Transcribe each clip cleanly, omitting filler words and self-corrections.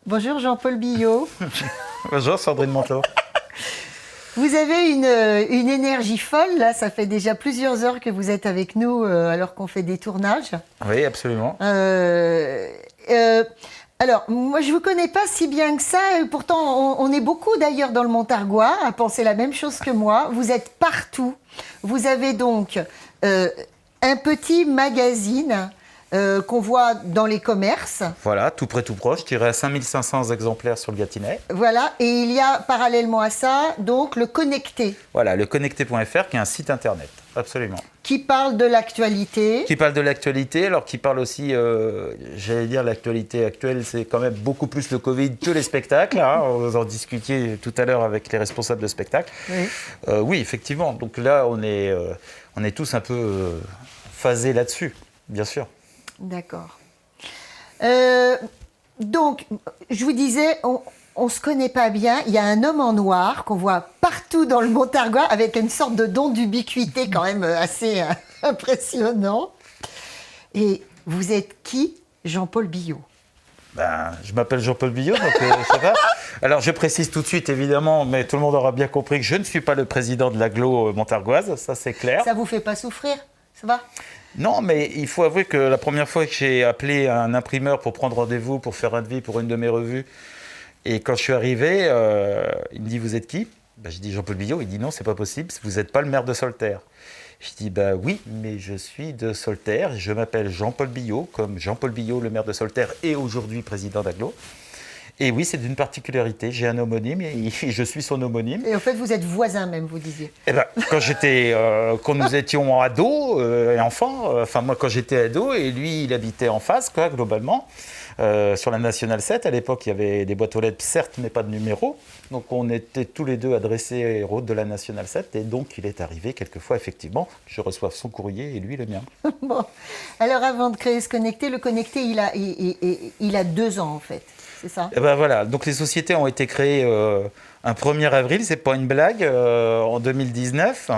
Bonjour Jean-Paul Billaud. Bonjour Sandrine Manteau. Vous avez une énergie folle, là, ça fait déjà plusieurs heures que vous êtes avec nous alors qu'on fait des tournages. Oui, absolument. Alors, moi je ne vous connais pas si bien que ça, pourtant on est beaucoup d'ailleurs dans le Montargois à penser la même chose que moi. Vous êtes partout. Vous avez donc un petit magazine qu'on voit dans les commerces. Voilà, tout près, tout proche. Je dirais à 5500 exemplaires sur le Gâtinais. Voilà, et il y a parallèlement à ça, donc, le Connecté. Voilà, le connecté.fr qui est un site internet, absolument. Qui parle de l'actualité. Qui parle de l'actualité, alors qui parle aussi, j'allais dire l'actualité actuelle, c'est quand même beaucoup plus le Covid que les spectacles. Hein. Vous en discutiez tout à l'heure avec les responsables de spectacles. Oui, Oui, effectivement. Donc là, on est tous un peu phasés là-dessus, bien sûr. d'accord. Donc, je vous disais, on ne se connaît pas bien. Il y a un homme en noir qu'on voit partout dans le Montargois avec une sorte de don d'ubiquité quand même assez impressionnant. Et vous êtes qui, Jean-Paul Billaud? Je m'appelle Jean-Paul Billaud, donc je sais pas. Alors je précise tout de suite, évidemment, mais tout le monde aura bien compris que je ne suis pas le président de l'agglo montargoise, ça c'est clair. Ça vous fait pas souffrir? Ça va? Non, mais il faut avouer que la première fois que j'ai appelé un imprimeur pour prendre rendez-vous, pour faire un devis pour une de mes revues, et quand je suis arrivé, il me dit « Vous êtes qui ?» Je dis « Jean-Paul Billaud ». Il dit « Non, c'est pas possible, vous n'êtes pas le maire de Solterre ». Je dis « Oui, mais je suis de Solterre, je m'appelle Jean-Paul Billaud, comme Jean-Paul Billaud, le maire de Solterre, et aujourd'hui président d'agglo. Et oui, c'est d'une particularité, j'ai un homonyme et je suis son homonyme. Et en fait, vous êtes voisins même, vous disiez. Eh ben, quand nous étions ados et enfants, moi quand j'étais ado et lui il habitait en face, quoi, globalement, sur la Nationale 7. À l'époque, il y avait des boîtes aux lettres, certes, mais pas de numéro. Donc on était tous les deux adressés route de la Nationale 7 et donc il est arrivé quelquefois, effectivement, que je reçoive son courrier et lui le mien. Bon. Alors avant de créer ce Connecté, le Connecté, il a 2 ans en fait. C'est ça? Et ben voilà, donc les sociétés ont été créées un 1er avril, c'est pas une blague, en 2019.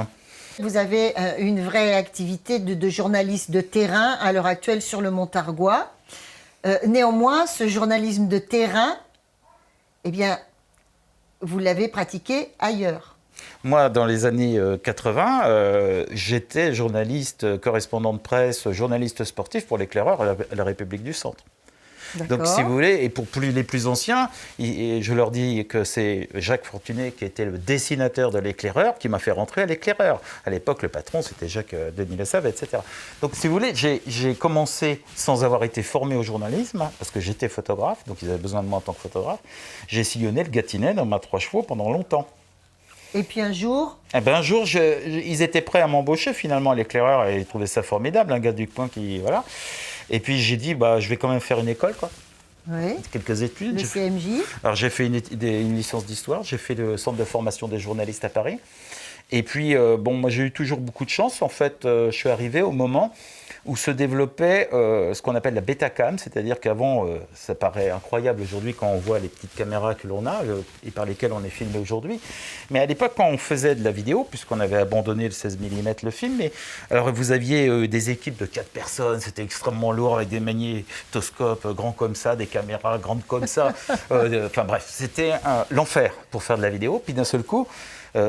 Vous avez une vraie activité de journaliste de terrain à l'heure actuelle sur le Montargois. Néanmoins, ce journalisme de terrain, eh bien, vous l'avez pratiqué ailleurs. Moi, dans les années 80, j'étais journaliste, correspondant de presse, journaliste sportif pour l'Éclaireur à la République du Centre. Donc, si vous voulez, et pour les plus anciens, et je leur dis que c'est Jacques Fortuné qui était le dessinateur de l'Éclaireur qui m'a fait rentrer à l'Éclaireur. À l'époque, le patron, c'était Jacques Denis Lessave, etc. Donc, si vous voulez, j'ai commencé sans avoir été formé au journalisme, parce que j'étais photographe, donc ils avaient besoin de moi en tant que photographe. J'ai sillonné le Gâtinais dans ma 3 chevaux pendant longtemps. Et puis un jour? Un jour, ils étaient prêts à m'embaucher finalement à l'Éclaireur et ils trouvaient ça formidable, un gars du coin qui... Voilà. Et puis j'ai dit, je vais quand même faire une école, quoi. Oui. Quelques études. Le CMJ. Alors j'ai fait une licence d'histoire, j'ai fait le centre de formation des journalistes à Paris. Et puis, moi j'ai eu toujours beaucoup de chance. En fait, je suis arrivé au moment où se développait ce qu'on appelle la Betacam, c'est-à-dire qu'avant, ça paraît incroyable aujourd'hui quand on voit les petites caméras que l'on a et par lesquelles on est filmé aujourd'hui. Mais à l'époque, quand on faisait de la vidéo, puisqu'on avait abandonné le 16 mm le film, alors vous aviez des équipes de 4 personnes, c'était extrêmement lourd avec des magnétoscopes grands comme ça, des caméras grandes comme ça. Bref, c'était l'enfer pour faire de la vidéo. Puis d'un seul coup,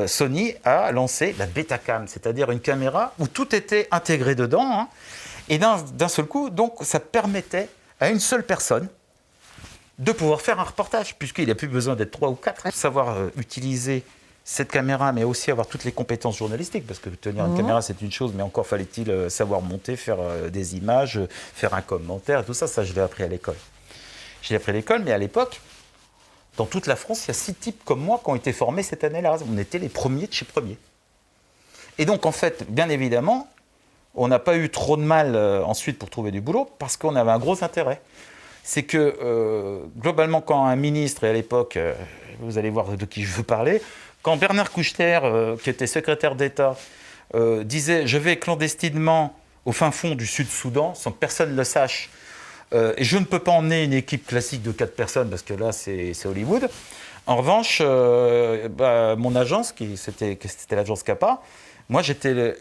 Sony a lancé la Betacam, c'est-à-dire une caméra où tout était intégré dedans. Hein, et d'un seul coup, donc, ça permettait à une seule personne de pouvoir faire un reportage, puisqu'il n'y a plus besoin d'être 3 ou 4. Savoir utiliser cette caméra, mais aussi avoir toutes les compétences journalistiques, parce que tenir une caméra, c'est une chose, mais encore fallait-il savoir monter, faire des images, faire un commentaire, tout ça, je l'ai appris à l'école. Je l'ai appris à l'école, mais à l'époque, dans toute la France, il y a 6 types comme moi qui ont été formés cette année-là. On était les premiers de chez premiers. Et donc, en fait, bien évidemment, on n'a pas eu trop de mal ensuite pour trouver du boulot parce qu'on avait un gros intérêt. C'est que, globalement, quand un ministre, et à l'époque, vous allez voir de qui je veux parler, quand Bernard Kouchner, qui était secrétaire d'État, disait « Je vais clandestinement au fin fond du Sud-Soudan, sans que personne ne le sache, et je ne peux pas emmener une équipe classique de 4 personnes, parce que là, c'est Hollywood. » En revanche, mon agence, c'était l'agence CAPA, moi, j'étais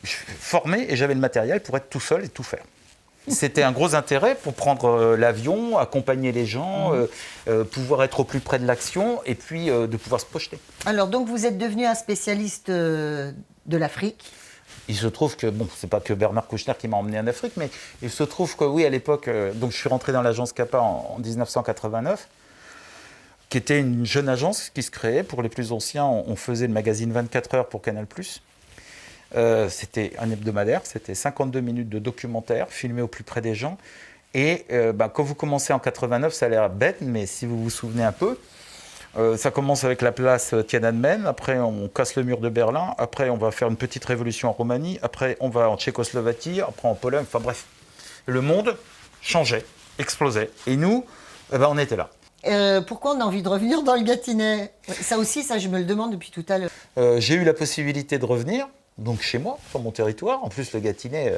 formé et j'avais le matériel pour être tout seul et tout faire. C'était un gros intérêt pour prendre l'avion, accompagner les gens, pouvoir être au plus près de l'action et puis de pouvoir se projeter. Alors, donc, vous êtes devenu un spécialiste de l'Afrique. Il se trouve que, bon, c'est pas que Bernard Kouchner qui m'a emmené en Afrique, mais il se trouve que oui, à l'époque, donc je suis rentré dans l'agence CAPA en 1989, qui était une jeune agence qui se créait. Pour les plus anciens, on faisait le magazine 24 heures pour Canal+. C'était un hebdomadaire, c'était 52 minutes de documentaire filmé au plus près des gens. Et quand vous commencez en 89, ça a l'air bête, mais si vous vous souvenez un peu, ça commence avec la place Tiananmen, après on casse le mur de Berlin, après on va faire une petite révolution en Roumanie, après on va en Tchécoslovaquie, après en Pologne, enfin bref. Le monde changeait, explosait. Et nous, on était là. Pourquoi on a envie de revenir dans le Gâtinais? Ça aussi, ça je me le demande depuis tout à l'heure. J'ai eu la possibilité de revenir, donc chez moi, sur mon territoire. En plus, le Gâtinais,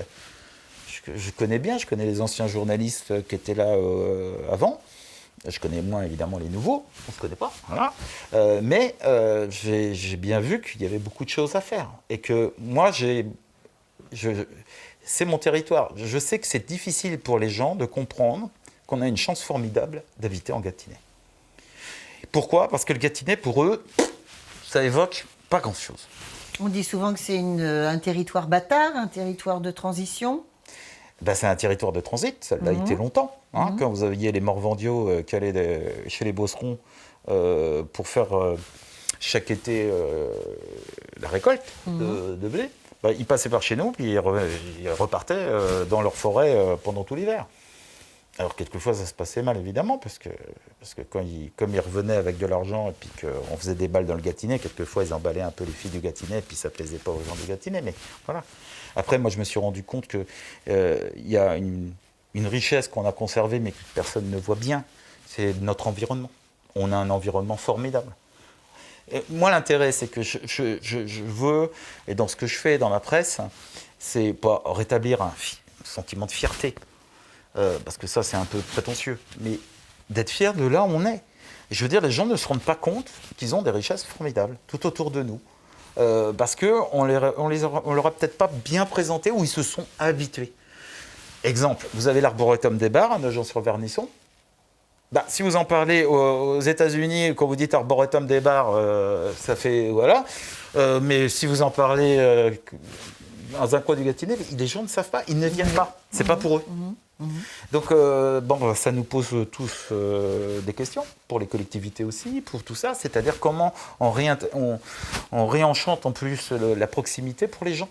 je connais bien, je connais les anciens journalistes qui étaient là avant. Je connais moins évidemment les nouveaux, on ne se connaît pas, voilà. Mais j'ai bien vu qu'il y avait beaucoup de choses à faire. Et que moi, c'est mon territoire. Je sais que c'est difficile pour les gens de comprendre qu'on a une chance formidable d'habiter en Gâtinais. Pourquoi? Parce que le Gâtinais, pour eux, ça évoque pas grand-chose. On dit souvent que c'est un territoire bâtard, un territoire de transition. C'est un territoire de transit, ça l'a été longtemps. Quand vous aviez les Morvandiaux qui allaient chez les Beaucerons pour faire chaque été la récolte de blé, ils passaient par chez nous, puis ils repartaient dans leur forêt pendant tout l'hiver. Alors quelquefois ça se passait mal évidemment, parce que comme ils revenaient avec de l'argent et puis qu'on faisait des balles dans le Gâtinais, quelquefois ils emballaient un peu les filles du Gâtinais et puis ça ne plaisait pas aux gens du Gâtinais, mais voilà. Après moi je me suis rendu compte qu'il y a une richesse qu'on a conservée mais que personne ne voit bien, c'est notre environnement. On a un environnement formidable. Et moi l'intérêt c'est que je veux, et dans ce que je fais dans la presse, c'est pas rétablir un sentiment de fierté. Parce que ça, c'est un peu prétentieux, mais d'être fier de là où on est. Et je veux dire, les gens ne se rendent pas compte qu'ils ont des richesses formidables tout autour de nous, parce qu'on leur a peut-être pas bien présenté ou ils se sont habitués. Exemple, vous avez l'Arboretum des Bars, à Nogent-sur-Vernisson. Si vous en parlez aux États-Unis, quand vous dites Arboretum des Bars, ça fait voilà. Mais si vous en parlez dans un coin du Gâtinais, les gens ne savent pas, ils ne viennent pas. C'est pas pour eux. Donc, ça nous pose tous des questions, pour les collectivités aussi, pour tout ça, c'est-à-dire comment on réenchante en plus la proximité pour les gens.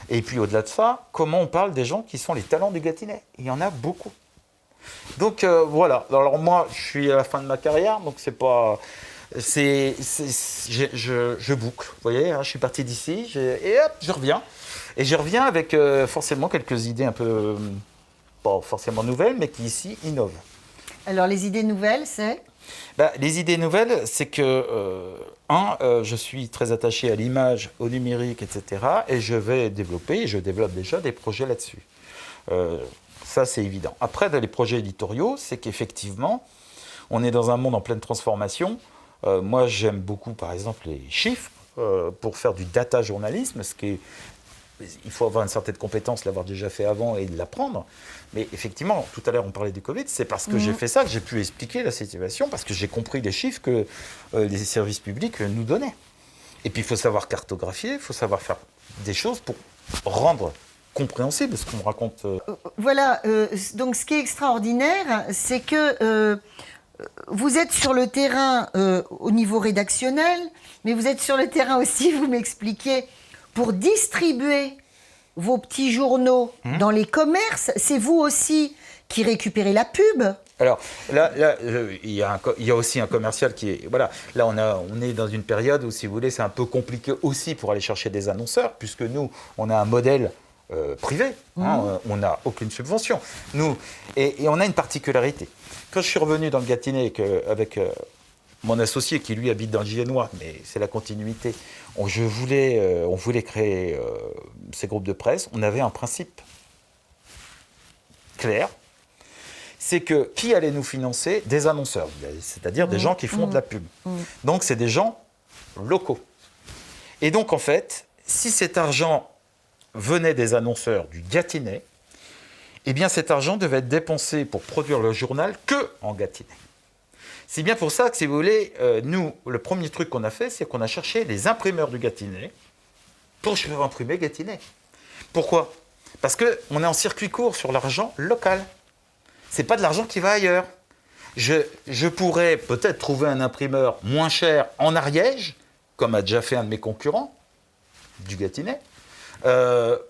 Et puis au-delà de ça, comment on parle des gens qui sont les talents du Gâtinais. Il y en a beaucoup. Donc voilà, alors moi je suis à la fin de ma carrière, donc c'est pas... Je boucle, vous voyez, je suis parti d'ici, et hop, je reviens. Et je reviens avec forcément quelques idées un peu... pas forcément nouvelles, mais qui ici innovent. Alors les idées nouvelles, c'est les idées nouvelles, c'est que, je suis très attaché à l'image, au numérique, etc. Et je vais développer, et je développe déjà des projets là-dessus. Ça, c'est évident. Après, dans les projets éditoriaux, c'est qu'effectivement, on est dans un monde en pleine transformation. Moi, j'aime beaucoup, par exemple, les chiffres pour faire du data journalisme, ce qui est... Il faut avoir une certaine compétence, l'avoir déjà fait avant et de l'apprendre. Mais effectivement, tout à l'heure, on parlait du Covid, c'est parce que j'ai fait ça que j'ai pu expliquer la situation, parce que j'ai compris les chiffres que les services publics nous donnaient. Et puis, il faut savoir cartographier, il faut savoir faire des choses pour rendre compréhensible ce qu'on raconte. Voilà, donc ce qui est extraordinaire, c'est que vous êtes sur le terrain au niveau rédactionnel, mais vous êtes sur le terrain aussi, vous m'expliquez, pour distribuer vos petits journaux dans les commerces. C'est vous aussi qui récupérez la pub. Alors là, il y a aussi un commercial qui est... Voilà, là on est dans une période où, si vous voulez, c'est un peu compliqué aussi pour aller chercher des annonceurs, puisque nous, on a un modèle privé, on n'a aucune subvention. Et on a une particularité. Quand je suis revenu dans le Gâtinais avec mon associé qui lui habite dans le Giennois, mais c'est la continuité, on voulait créer ces groupes de presse. On avait un principe clair, c'est que qui allait nous financer? Des annonceurs, c'est-à-dire des gens qui font de la pub. Donc c'est des gens locaux. Et donc en fait, si cet argent venait des annonceurs du Gâtinais, eh bien cet argent devait être dépensé pour produire le journal que en Gâtinais. C'est bien pour ça que, si vous voulez, nous, le premier truc qu'on a fait, c'est qu'on a cherché les imprimeurs du Gâtinais pour imprimer Gâtinais. Pourquoi? Parce qu'on est en circuit court sur l'argent local. Ce n'est pas de l'argent qui va ailleurs. Je pourrais peut-être trouver un imprimeur moins cher en Ariège, comme a déjà fait un de mes concurrents, du Gâtinais.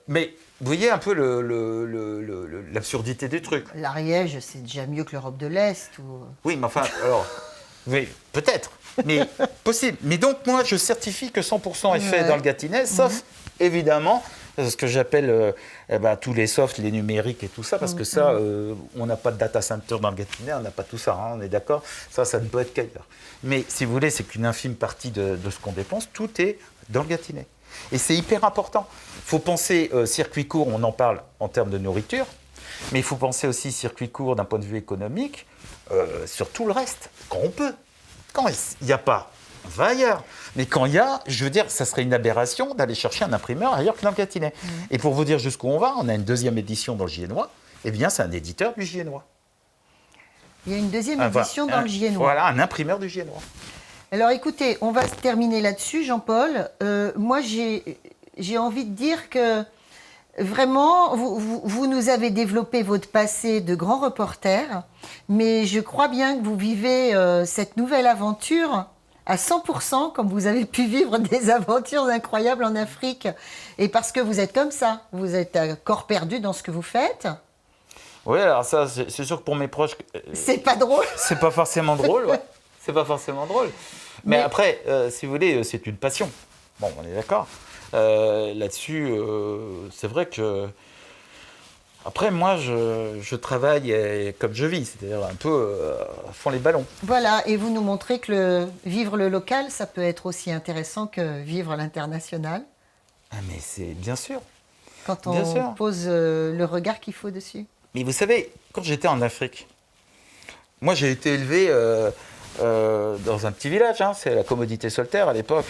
Mais vous voyez un peu l'absurdité du truc. L'Ariège, c'est déjà mieux que l'Europe de l'Est. Ou... Oui, mais enfin, alors, oui, peut-être, mais possible. Mais donc, moi, je certifie que 100% est fait dans le Gâtinais, sauf, évidemment, ce que j'appelle tous les softs, les numériques et tout ça, parce que ça, on n'a pas de data center dans le Gâtinais, on n'a pas tout ça, hein, on est d'accord, ça ne peut être qu'ailleurs. Mais si vous voulez, c'est qu'une infime partie de ce qu'on dépense, tout est dans le Gâtinais. Et c'est hyper important. Il faut penser circuit court, on en parle en termes de nourriture, mais il faut penser aussi circuit court d'un point de vue économique sur tout le reste, quand on peut. Quand il n'y a pas, on va ailleurs. Mais quand il y a, je veux dire, ça serait une aberration d'aller chercher un imprimeur ailleurs que dans le Gâtinais. Et pour vous dire jusqu'où on va, on a une deuxième édition dans le Giennois. Eh bien, c'est un éditeur du Giennois. Il y a une deuxième édition dans le Giennois. Voilà, un imprimeur du Giennois. Alors écoutez, on va se terminer là-dessus, Jean-Paul. Moi, j'ai envie de dire que vraiment, vous nous avez développé votre passé de grand reporter, mais je crois bien que vous vivez cette nouvelle aventure à 100%, comme vous avez pu vivre des aventures incroyables en Afrique, et parce que vous êtes comme ça, vous êtes à corps perdu dans ce que vous faites. Oui, alors ça, c'est sûr que pour mes proches... c'est pas drôle. C'est pas forcément drôle, ouais. C'est pas forcément drôle. Mais après, si vous voulez, c'est une passion. Bon, on est d'accord. Là-dessus, c'est vrai que... Après, moi, je travaille comme je vis, c'est-à-dire un peu à fond les ballons. Voilà, et vous nous montrez que vivre le local, ça peut être aussi intéressant que vivre l'international. Ah, mais c'est bien sûr. Quand on pose le regard qu'il faut dessus. Mais vous savez, quand j'étais en Afrique, moi j'ai été élevé dans un petit village, hein, c'est la Commodité Solitaire à l'époque,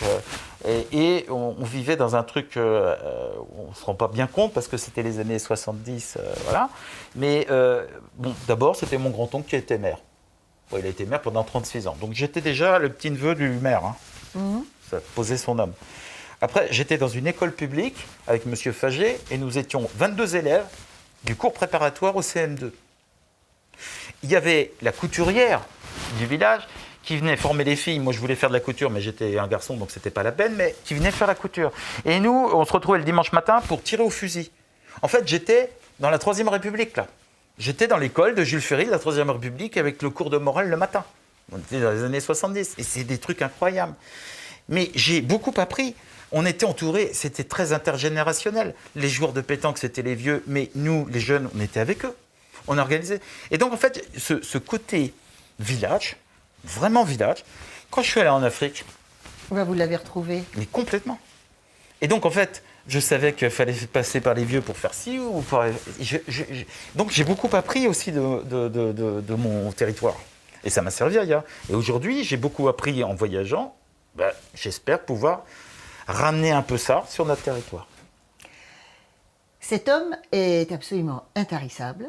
et on vivait dans un truc, on ne se rend pas bien compte parce que c'était les années 70, voilà. Mais bon, d'abord c'était mon grand-oncle qui était maire. Bon, il a été maire pendant 36 ans, donc j'étais déjà le petit-neveu du maire, hein. Ça posait son nom. Après, j'étais dans une école publique avec M. Faget, et nous étions 22 élèves du cours préparatoire au CM2. Il y avait la couturière du village qui venait former les filles. Moi, je voulais faire de la couture, mais j'étais un garçon, donc c'était pas la peine, mais qui venait faire la couture. Et nous, on se retrouvait le dimanche matin pour tirer au fusil. En fait, j'étais dans la Troisième République, là. J'étais dans l'école de Jules Ferry de la Troisième République avec le cours de morale le matin. On était dans les années 70, et c'est des trucs incroyables. Mais j'ai beaucoup appris. On était entourés, c'était très intergénérationnel. Les joueurs de pétanque, c'était les vieux, mais nous, les jeunes, on était avec eux. On organisait. Et donc, en fait, ce côté village, vraiment village, quand je suis allé en Afrique... Vous l'avez retrouvé. Mais complètement. Et donc, en fait, je savais qu'il fallait passer par les vieux pour faire ci ou pour... Donc, j'ai beaucoup appris aussi de mon territoire. Et ça m'a servi ailleurs. Et aujourd'hui, j'ai beaucoup appris en voyageant. J'espère pouvoir ramener un peu ça sur notre territoire. Cet homme est absolument intarissable.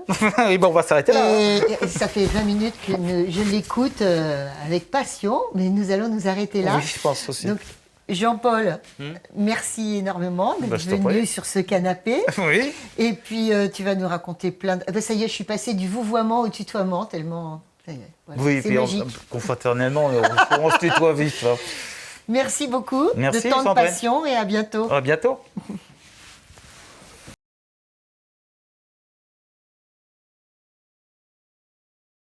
Oui, bon, on va s'arrêter là. Et ça fait 20 minutes que je l'écoute avec passion, mais nous allons nous arrêter là. Oui, je pense aussi. Donc, Jean-Paul, merci énormément d'être venu sur ce canapé. Oui. Et puis, tu vas nous raconter plein de... ça y est, je suis passée du vouvoiement au tutoiement, tellement... Ça y est, voilà. Oui, c'est puis magique. Confraternellement, on se tutoie vite. Là. Merci beaucoup Merci, de tant de Sandrine. passion et à bientôt. À bientôt.